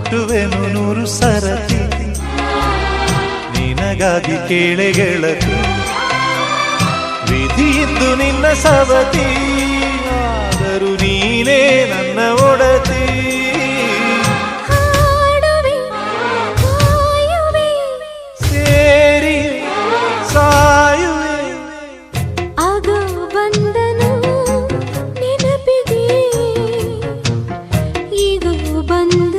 ಹುಟ್ಟುವೆನು 100 ಸರತಿ ನಿನಗಾಗಿ ಕೇಳೆ ಗೆಳತಿ ವಿಧಿಯಿದ್ದು ನಿನ್ನ ಸವತಿ ಆದರೂ ನೀನೇ ನನ್ನ ಒಡತಿ ಸೇರಿ ಸಾಯುವೆ ಆಗ ಬಂದನು ನೆನಪಿಗೆ ಈಗ ಬಂದ